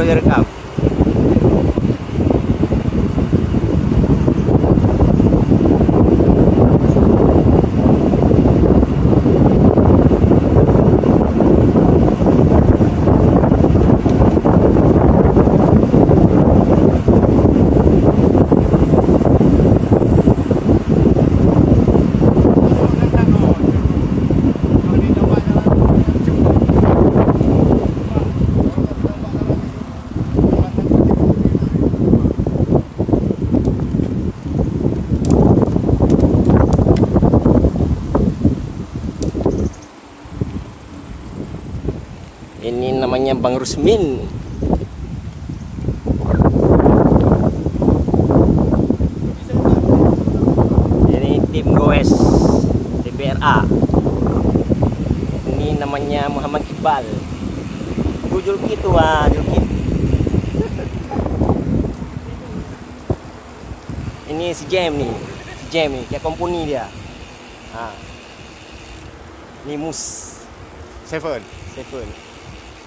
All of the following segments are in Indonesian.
direkam. Ini namanya Bang Rusmin. Ini tim Goes TPRA. Ini namanya Muhammad Iqbal. Itu Julkit tuh, Julkit. Ini si Jem nih, kayak komponi dia. Nah. Ini Mus Seven.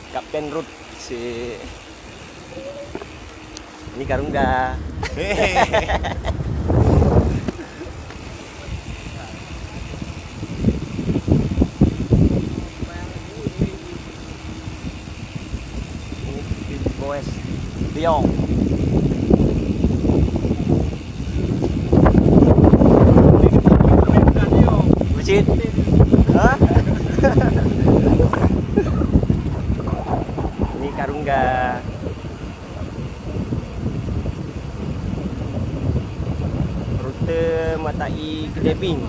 Kapten Ruth si. Ini Karungga. Ini Boes Diong. Bucin. Hah? Ini Karungga. Rute Matai Kedebing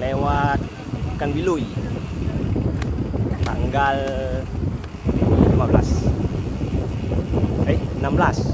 lewat Ikan Bilui tanggal 16.